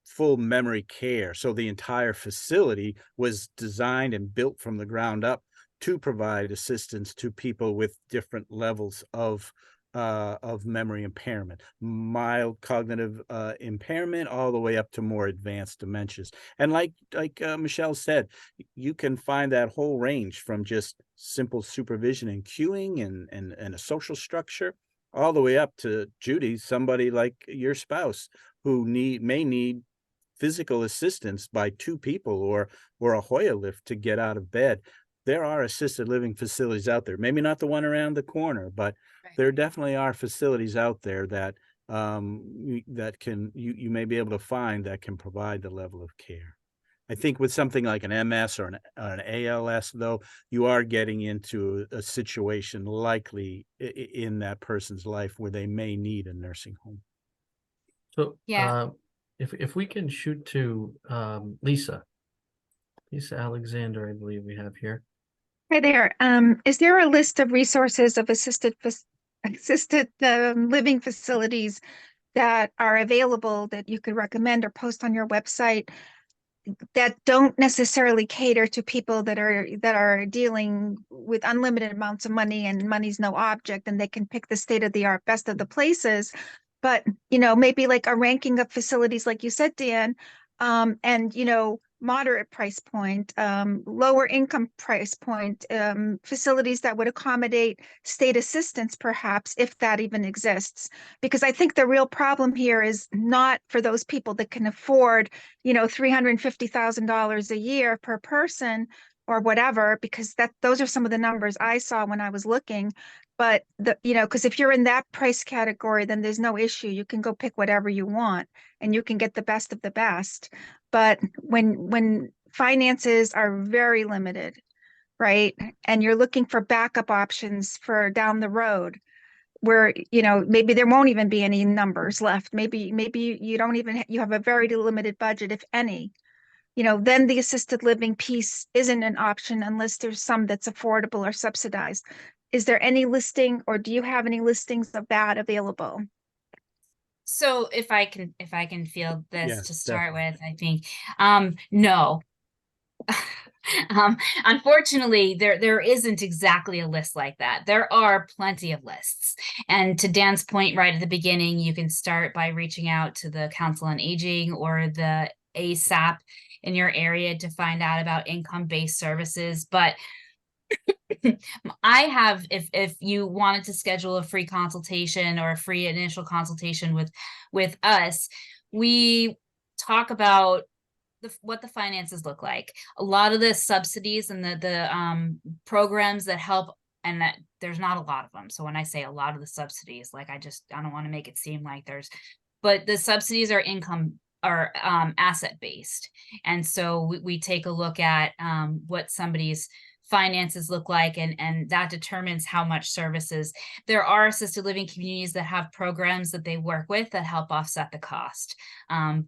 full memory care. So the entire facility was designed and built from the ground up to provide assistance to people with different levels of memory impairment, mild cognitive impairment, all the way up to more advanced dementias. And like Michelle said, you can find that whole range from just simple supervision and cueing and a social structure, all the way up to Judy, somebody like your spouse who may need physical assistance by two people or a Hoyer lift to get out of bed. There are assisted living facilities out there, maybe not the one around the corner, but there definitely are facilities out there that that you may be able to find that can provide the level of care. I think with something like an MS or an ALS, though, you are getting into a situation likely in that person's life where they may need a nursing home. So, Yeah. if we can shoot to Lisa Alexander, I believe we have here. Hi there. Is there a list of resources of assisted living facilities that are available that you could recommend or post on your website that don't necessarily cater to people that are dealing with unlimited amounts of money and money's no object, and they can pick the state of the art best of the places, but maybe like a ranking of facilities, like you said, Dan, and moderate price point, lower income price point, facilities that would accommodate state assistance, perhaps, if that even exists. Because I think the real problem here is not for those people that can afford, $350,000 a year per person or whatever, because those are some of the numbers I saw when I was looking. But because if you're in that price category, then there's no issue. You can go pick whatever you want and you can get the best of the best. But when finances are very limited, right, and you're looking for backup options for down the road, where maybe there won't even be any numbers left. Maybe you have a very limited budget, if any. Then the assisted living piece isn't an option unless there's some that's affordable or subsidized. Is there any listing, or do you have any listings of that available? So if I can field this Yes, to start definitely. with, I think, no. Unfortunately, there isn't exactly a list like that. There are plenty of lists. And to Dan's point right at the beginning, you can start by reaching out to the Council on Aging or the ASAP in your area to find out about income-based services. But I have, if you wanted to schedule a free consultation or a free initial consultation with us, we talk about what the finances look like. A lot of the subsidies and the programs that help, and that there's not a lot of them. So when I say a lot of the subsidies, like I don't want to make it seem like there's, but the subsidies are income are asset based. And so we take a look at what somebody's finances look like, and that determines how much services. There are assisted living communities that have programs that they work with that help offset the cost, and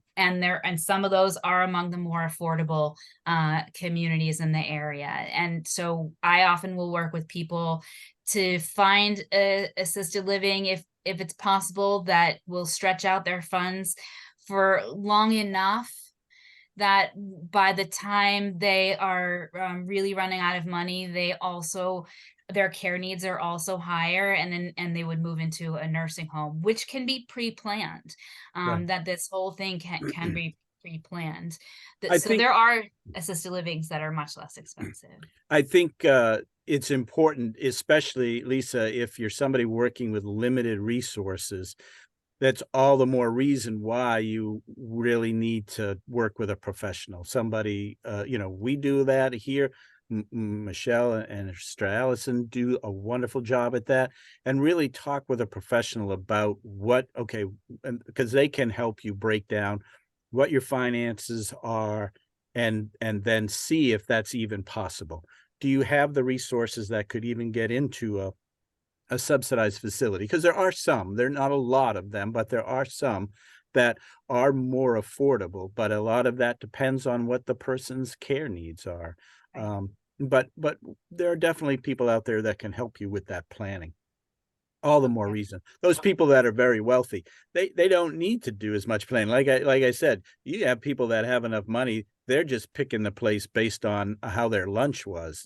some of those are among the more affordable communities in the area. And so I often will work with people to find assisted living, if it's possible, that will stretch out their funds for long enough that by the time they are really running out of money, their care needs are also higher, and they would move into a nursing home, which can be pre-planned. Right. That this whole thing can be pre-planned. I So think there are assisted livings that are much less expensive. I think it's important, especially Lisa, if you're somebody working with limited resources, that's all the more reason why you really need to work with a professional. Somebody, we do that here. Michelle and Sister Allison do a wonderful job at that, and really talk with a professional about because they can help you break down what your finances are, and then see if that's even possible. Do you have the resources that could even get into a subsidized facility? Because there are some, there are not a lot of them, but there are some that are more affordable, but a lot of that depends on what the person's care needs are. But there are definitely people out there that can help you with that planning. All the more reason. Those people that are very wealthy, they don't need to do as much planning. Like I said, you have people that have enough money, they're just picking the place based on how their lunch was.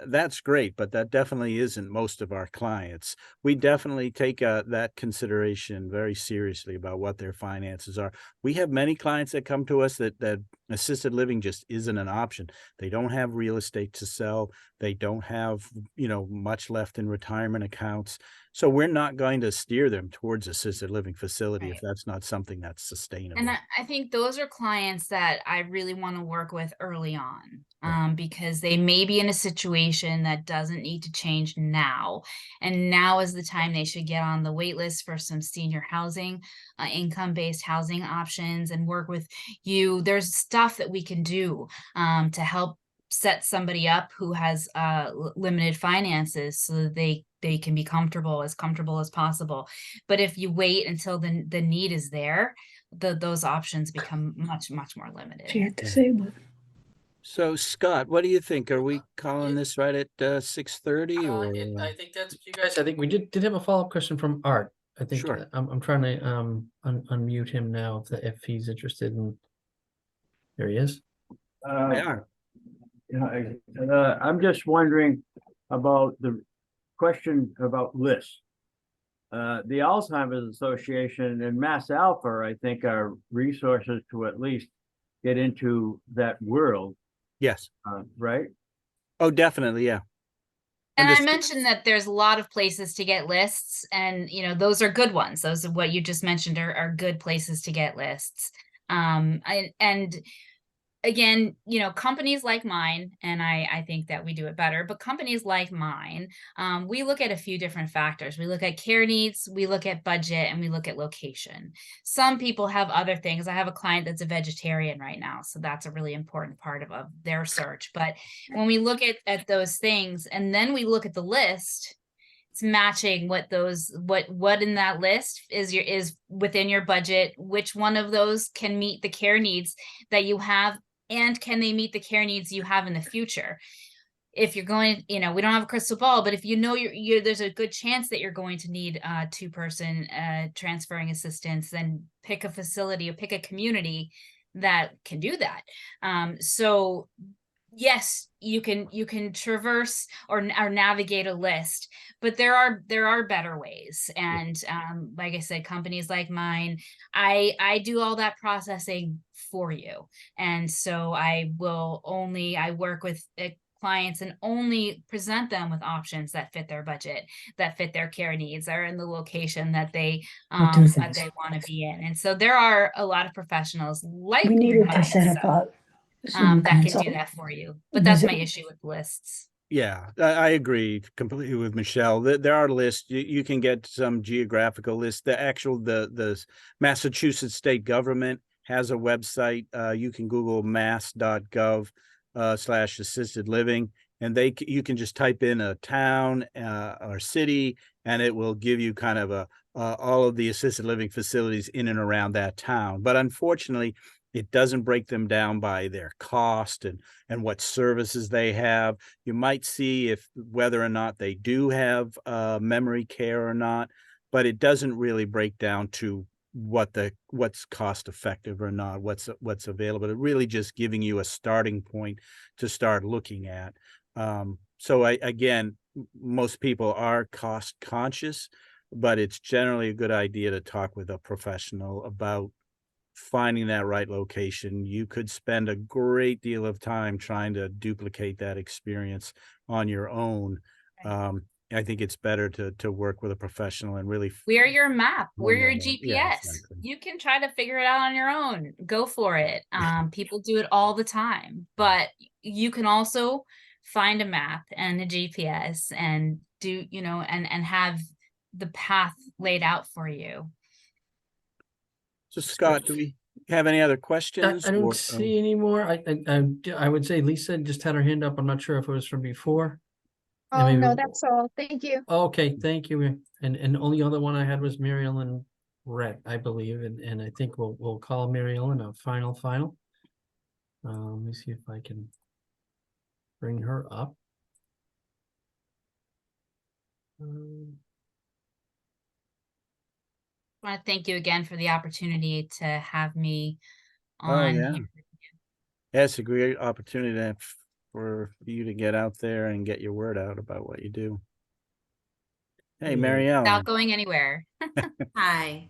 That's great, but that definitely isn't most of our clients. We definitely take that consideration very seriously about what their finances are. We have many clients that come to us that assisted living just isn't an option. They don't have real estate to sell. They don't have, much left in retirement accounts. So we're not going to steer them towards assisted living facility if Right. that's not something that's And sustainable. I think those are clients that I really want to work with early on, Right. because they may be in a situation that doesn't need to change now. And now is the time they should get on the wait list for some senior housing, income-based housing options, and work with you. There's stuff that we can do to help set somebody up who has limited finances, so that they can be comfortable as possible. But if you wait until the need is there, those options become much more limited. Disabled. So Scott, what do you think? Are we calling this right at 6:30 or? I think that's you guys. I think we did have a follow-up question from Art. I think Sure. I'm trying to unmute him now if he's interested in. There he is. They are. I'm just wondering about the question about lists. The Alzheimer's Association and Mass Alpha, I think, are resources to at least get into that world, Yes. right? Oh, definitely. Yeah. And And I this, mentioned that there's a lot of places to get lists, and those are good ones. Those are what you just mentioned are good places to get lists. And again, companies like mine, and I think that we do it better, but companies like mine, we look at a few different factors. We look at care needs, we look at budget, and we look at location. Some people have other things. I have a client that's a vegetarian right now, so that's a really important part of their search. But when we look at those things, and then we look at the list, it's matching what in that list is within your budget, which one of those can meet the care needs that you have, and can they meet the care needs you have in the future. if you're going, you know, we don't have a crystal ball, but if you know there's a good chance that you're going to need two-person transferring assistance, then pick a facility or pick a community that can do that. So yes, you can traverse or navigate a list, but there are better ways. And like I said, companies like mine, I do all that processing for you. And so I work with clients and only present them with options that fit their budget, that fit their care needs, are in the location that they want to be in. And so there are a lot of professionals like We needed to set up myself, a Zoom that can do consult. that for you. But that's my Visit- issue with lists. Yeah, I agree completely with Michelle. There are lists. You can get some geographical lists. The Massachusetts state government has a website. You can Google mass.gov / assisted living, and you can just type in a town or city, and it will give you kind of all of the assisted living facilities in and around that town. But unfortunately, it doesn't break them down by their cost and what services they have. You might see whether or not they do have memory care or not, but it doesn't really break down to what's cost effective or not, what's available. It really just giving you a starting point to start looking at. So again, most people are cost conscious, but it's generally a good idea to talk with a professional about finding that right location. You could spend a great deal of time trying to duplicate that experience on your own. I think it's better to work with a professional and really We're your map. We're your Yeah, GPS. exactly. You can try to figure it out on your own. Go for it. People do it all the time, but you can also find a map and a GPS and do, you know, and have the path laid out for you. So Scott, do we have any other I questions? don't see any more. I would say Lisa just had her hand up. I'm not sure if it was from before. And Oh, maybe- no, that's all. Thank you. Okay, thank you. And only other one I had was Mary Ellen Rhett, I believe, and I think we'll call Mary Ellen a final. Let me see if I can bring her up. I want to thank you again for the opportunity to have me Oh, on yeah. here. Yeah, it's a great opportunity for you to get out there and get your word out about what you do. Hey, Yeah. Mary Ellen. Without going anywhere. Hi.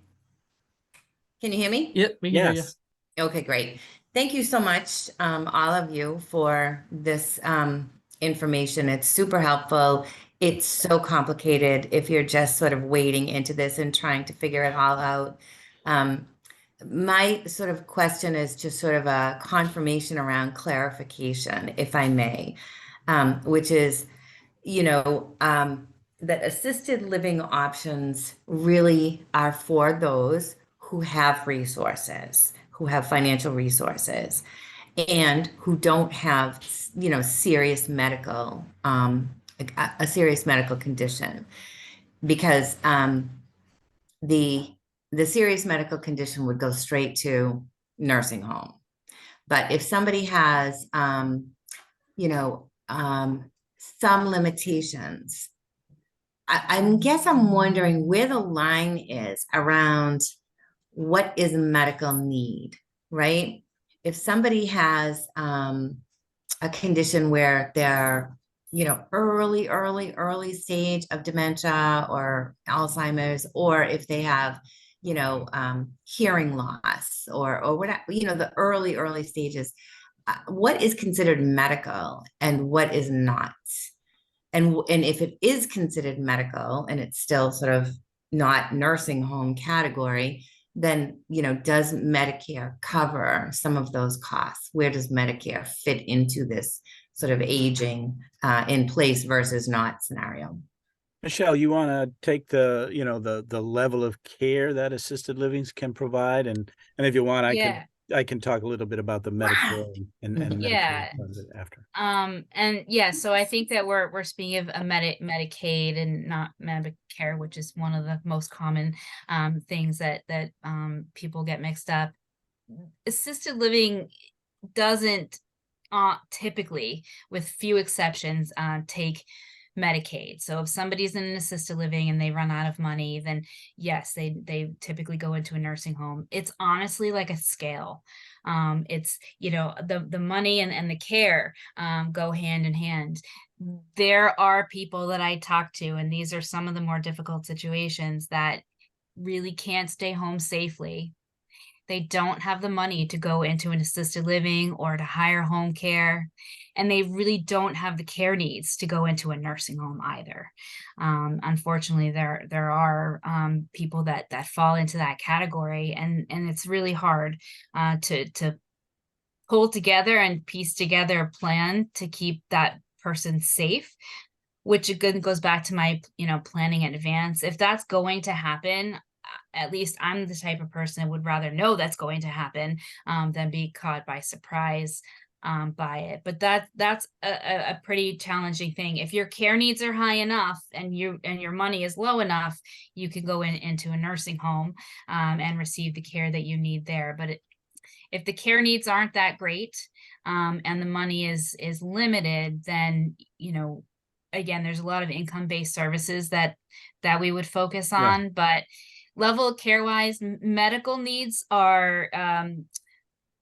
Can you hear me? Yep, we can hear you. Yes. Okay, great. Thank you so much, all of you, for this information. It's super helpful. It's so complicated if you're just sort of wading into this and trying to figure it all out. My sort of question is just sort of a confirmation around clarification, if I may, which is, you know, that assisted living options really are for those who have resources, who have financial resources, and who don't have, you know, serious medical, a serious medical condition, because the serious medical condition would go straight to nursing home. But if somebody has, you know, some limitations, I guess I'm wondering where the line is around what is a medical need, right? If somebody has a condition where they're, you know, early stage of dementia or Alzheimer's, or if they have, you know, hearing loss or whatever, you know, the early stages, what is considered medical and what is not? And if it is considered medical and it's still sort of not nursing home category, then, you know, does Medicare cover some of those costs? Where does Medicare fit into this sort of aging in place versus not scenario? Michelle, you want to take the level of care that assisted livings can provide, and if you want, I can talk a little bit about the Medicare and Medicare Yeah. part of it after. And yeah, so I think that we're speaking of a Medicaid and not Medicare, which is one of the most common things that people get mixed up. Assisted living doesn't typically, with few exceptions, take Medicaid. So if somebody's in an assisted living and they run out of money, then yes, they typically go into a nursing home. It's honestly like a scale. It's, you know, the money and the care go hand in hand. There are people that I talk to, and these are some of the more difficult situations, that really can't stay home safely. They don't have the money to go into an assisted living or to hire home care, and they really don't have the care needs to go into a nursing home either. Unfortunately, there are people that fall into that category, and it's really hard to pull together and piece together a plan to keep that person safe, which again goes back to my, you know, planning in advance. If that's going to happen, at least I'm the type of person that would rather know that's going to happen than be caught by surprise by it. But that's a pretty challenging thing. If your care needs are high enough and your money is low enough, you can go into a nursing home and receive the care that you need there. But if the care needs aren't that great and the money is limited, then, you know, again, there's a lot of income-based services that we would focus on, but level of care wise, medical needs are,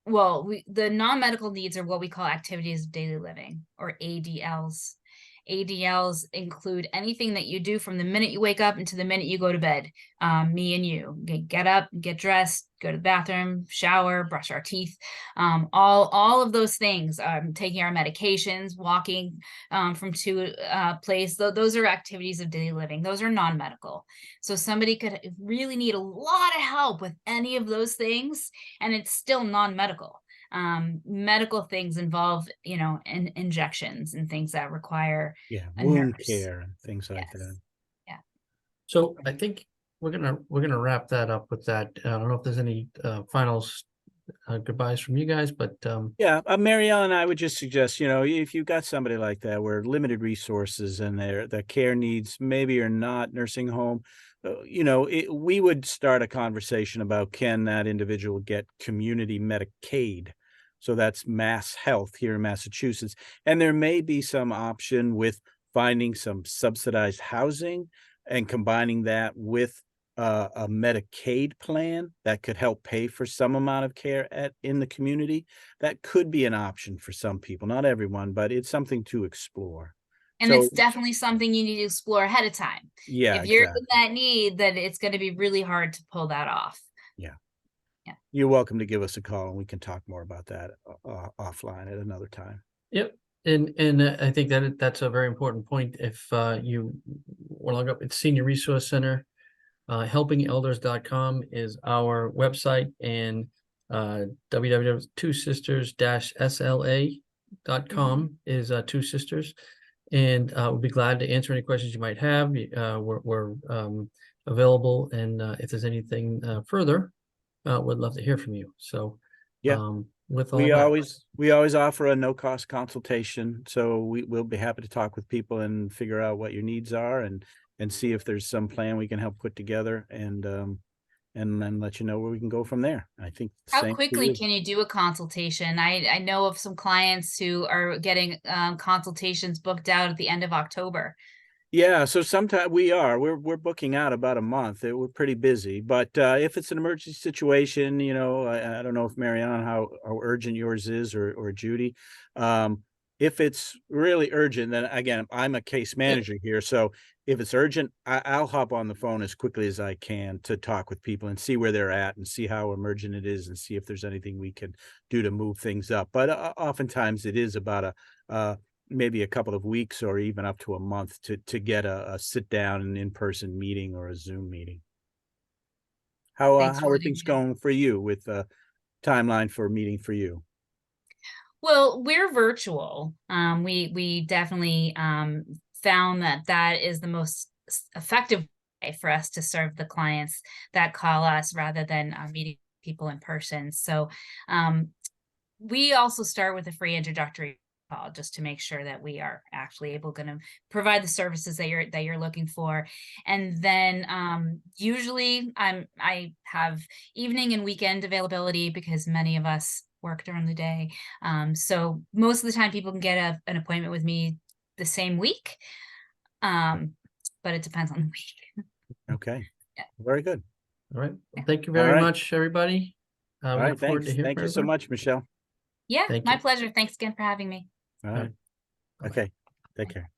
the non-medical needs are what we call activities of daily living, or ADLs. ADLs include anything that you do from the minute you wake up until the minute you go to bed. Me and you get up, get dressed, go to the bathroom, shower, brush our teeth, all of those things, taking our medications, walking from to place. Those are activities of daily living. Those are non-medical. So somebody could really need a lot of help with any of those things, and it's still non-medical. Medical things involve, you know, injections and things that require a wound nurse. care and things like that. Yes. So I think we're gonna wrap that up with that. I don't know if there's any final goodbyes from you guys, but Yeah, Mary Ellen, I would just suggest, you know, if you've got somebody like that where limited resources and their care needs maybe are not nursing home, you know, we would start a conversation about, can that individual get community Medicaid? So that's Mass Health here in Massachusetts. And there may be some option with finding some subsidized housing and combining that with a Medicaid plan that could help pay for some amount of care in the community. That could be an option for some people, not everyone, but it's something to explore. And So, it's definitely something you need to explore ahead of time. yeah, If you're exactly. in that need, then it's going to be really hard to pull that off. You're welcome to give us a call and we can talk more about that offline at another time. yep. And I think that's a very important point. If you want to look up, it's Senior Resource Center. Helpingelders.com is our website, and www.twosisters-sla.com is Two Sisters. And we'll be glad to answer any questions you might have. We're available, and if there's anything further, we'd love to hear from you. So Yeah. with all We that, always offer a no-cost consultation, so we'll be happy to talk with people and figure out what your needs are and see if there's some plan we can help put together, and then let you know where we can go from there. I think the How same for quickly you. can you do a consultation? I know of some clients who are getting consultations booked out at the end of October. Yeah, so sometimes we're booking out about a month. We're pretty busy, but if it's an emergency situation, you know, I don't know if Marianne, how urgent yours is, or Judy. If it's really urgent, then again, I'm a case manager here, so if it's urgent, I'll hop on the phone as quickly as I can to talk with people and see where they're at and see how emergent it is and see if there's anything we can do to move things up. But oftentimes it is about maybe a couple of weeks or even up to a month to get a sit down and in-person meeting or a Zoom meeting. Thanks How for are letting things me know. going for you with timeline for a meeting for you? Well, we're virtual. We definitely found that is the most effective way for us to serve the clients that call us rather than meeting people in person. So we also start with a free introductory call just to make sure that we are actually going to provide the services that you're looking for. And then usually I have evening and weekend availability because many of us work during the day. So most of the time people can get an appointment with me the same week. But it depends on the week. Okay, Yeah. very good. All right. Yeah. Thank you All very right. much, everybody. All We right, look forward to thanks. hearing Thank from you so everybody. much, Michelle. Yeah, Thank my you. pleasure. Thanks again for having me. All right. right, Bye-bye. okay, take care.